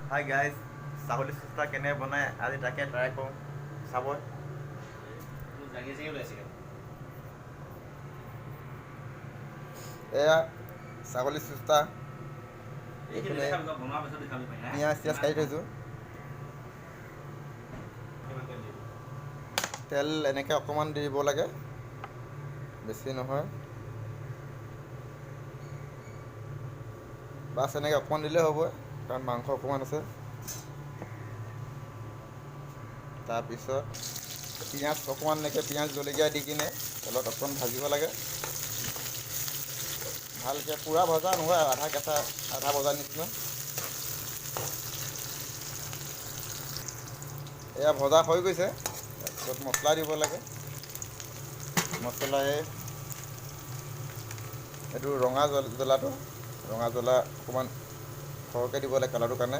Hi guys, ছাগলী চুস্তা কেনে বনায় আজি তাকে ট্ৰাই কৰোঁ চাব। এয়া ছাগলী চুস্তা, এইপিনে পিঁয়াজ চিয়াজ কাটি থৈছোঁ। তেল এনেকৈ অকণমান দি দিব লাগে, বেছি নহয়। বাছ এনেকৈ অকণমান দিলেই হ'ব, কাৰণ মাংস অকণমান আছে। তাৰপিছত পিঁয়াজ অকণমান এনেকৈ পিঁয়াজ জলকীয়া দি কিনে তেলত অকণমান ভাজিব লাগে ভালকৈ। পূৰা ভজা নহয়, আধা কেঁচা আধা ভজা নিচিনা। এয়া ভজা হৈ গৈছে। তাৰপিছত মছলা দিব লাগে। মছলাই এইটো ৰঙা জ্বলাটো, ৰঙা জ্বলা অকণমান সৰহকৈ দিব লাগে কালাৰটোৰ কাৰণে।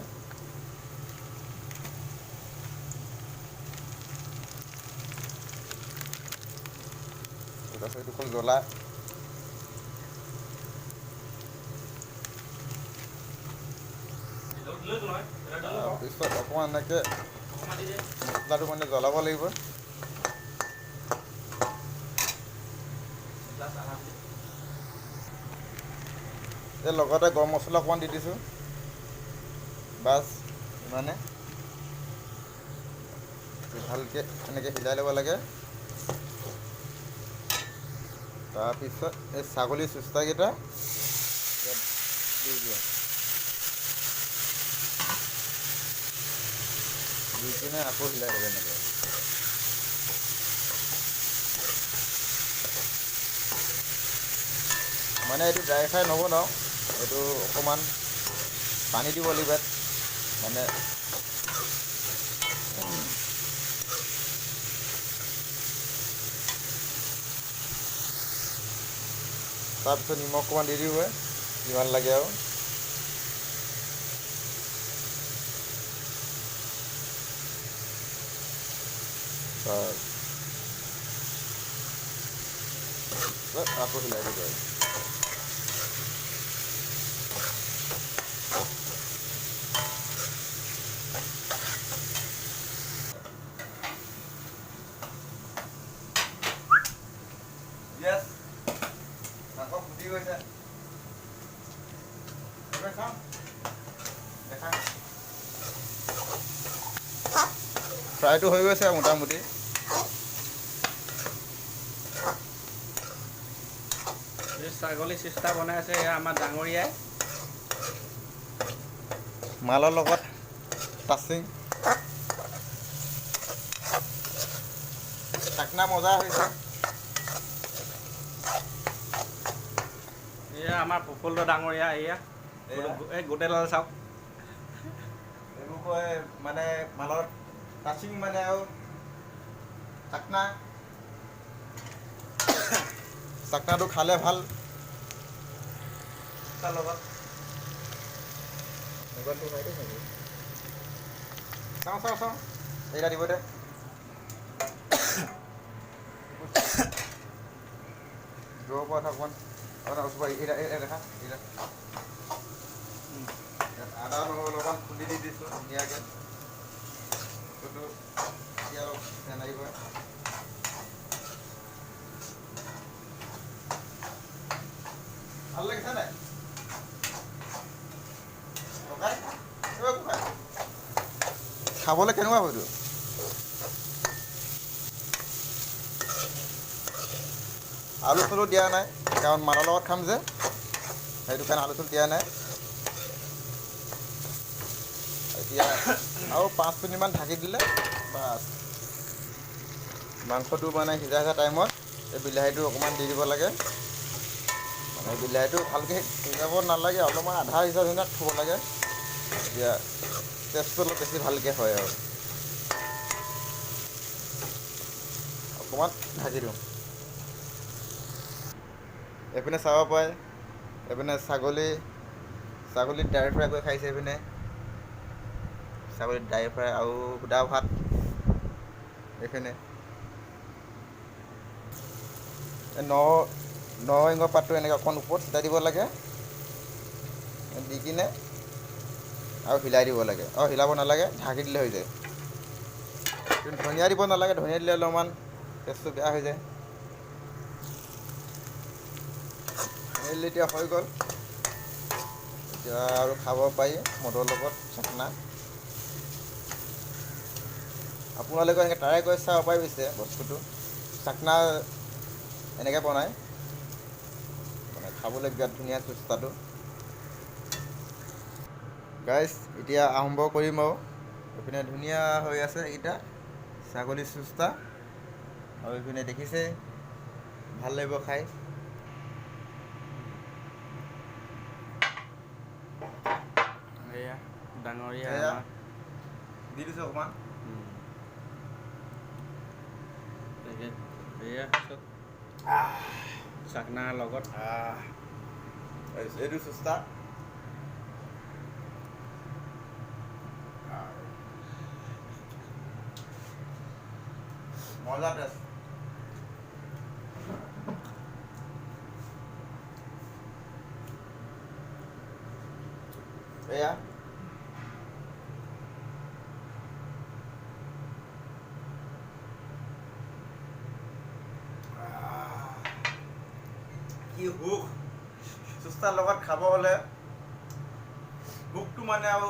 তাৰপিছত এইটো হ'ল জ্বলা। তাৰপিছত অকণমান এনেকৈ মছলাটো মানে জ্বলাব লাগিব। এই লগতে গৰম মছলা অকণমান দি দিছোঁ, বাছ ইমানে। ভালকৈ এনেকৈ সিজাই ল'ব লাগে। তাৰপিছত এই ছাগলী চুস্তাকেইটা ইয়াত দি দিয়া, দি কিনে আকৌ সিজাই ল'ব এনেকৈ। মানে এইটো ড্ৰাই ফ্ৰাই নবনাওঁ, এইটো অকণমান পানী দিব লাগিব ইয়াত, মানে তাৰপিছত নিমখ অকণমান দি দিব, যিমান লাগে আৰু। আকৌ সিজাই দিব আৰু। য়েছ, মাংস ফুটি গৈছে। ফ্ৰাইটো হৈ গৈছে মোটামুটি। ছাগলী চিষ্টা বনাই আছে এয়া আমাৰ ডাঙৰীয়াই। মালৰ লগত টাচিং চাকনা মজা হৈছে। এয়া আমাৰ প্ৰফুল্ল ডাঙৰীয়া, এয়া এই গোটেইডাল চাওক। এইবোৰ কয় মানে মালৰ টাচিং মানে আৰু চাকনা। চাকনাটো খালে ভাল তাৰ লগত। মোবাইলটো চাই দেই নেকি? চাওঁ এইটা দিব দে। দূৰৰ পৰা অকণমান দেখা আদা নহৰু অলপমান খুন্দি দি দিছোঁ ধুনীয়াকৈ। বস্তুটো এতিয়া অলপ লাগিব। ভাল লাগিছে নাই? খাবলৈ কেনেকুৱা হ'ব এইটো? আলু চালু দিয়া নাই, কাৰণ মালৰ লগত খাম যে, সেইটো কাৰণে আলু চালু দিয়া নাই। এতিয়া আৰু 5 মিনিটমান ঢাকি দিলে বাছ। মাংসটো মানে সিজা টাইমত এই বিলাহীটো অকণমান দি দিব লাগে। মানে বিলাহীটো ভালকৈ সিজাব নালাগে, অলপমান আধা সিজা নিচিনাত থ'ব লাগে। এতিয়া টেষ্টটো অলপ বেছি ভালকৈ হয় আৰু। অকণমান ঢাকি দিওঁ। এইপিনে চাব পাৰে, এইপিনে ছাগলী ড্ৰাই ফ্ৰাই কৰি খাইছে। এইপিনে ছাগলী ড্ৰাই ফ্ৰাই আৰু সুদা ভাত। এইপিনে নৰসিংহ পাতটো এনেকৈ অকণ ওপৰত ছটিয়াই দিব লাগে। দি কিনে আৰু হিলাই দিব লাগে, হিলাব নালাগে, ঢাকি দিলে হৈ যায়। কিন্তু ধনিয়া দিব নালাগে, ধনিয়া দিলে অলপমান টেষ্টটো বেয়া হৈ যায়। এতিয়া হৈ গ'ল, এতিয়া আৰু খাব পাৰি মদৰ লগত চাকনা। আপোনালোকে এনেকৈ ট্ৰাই কৰি চাব পাৰি পিছে বস্তুটো, চাকনা এনেকৈ বনায়, মানে খাবলৈ বিৰাট ধুনীয়া চুস্তাটো। গাইজ এতিয়া আৰম্ভ কৰিম আৰু এইপিনে ধুনীয়া হৈ আছে এইকেইটা ছাগলী চুস্তা, আৰু এইপিনে দেখিছে ভাল লাগিব খাই। এয়া ডাঙৰীয়া এয়া আমাৰ দি দিছোঁ অকণমান। এয়া চব চাকনাৰ লগত এইটো চুস্তা মজা টেষ্ট। এয়া কি সুখ, চুস্তাৰ লগত খাব হ'লে ভোকটো মানে আৰু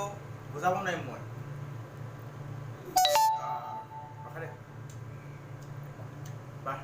বুজাব নোৱাৰিম মই। ৰখা দে, বাহ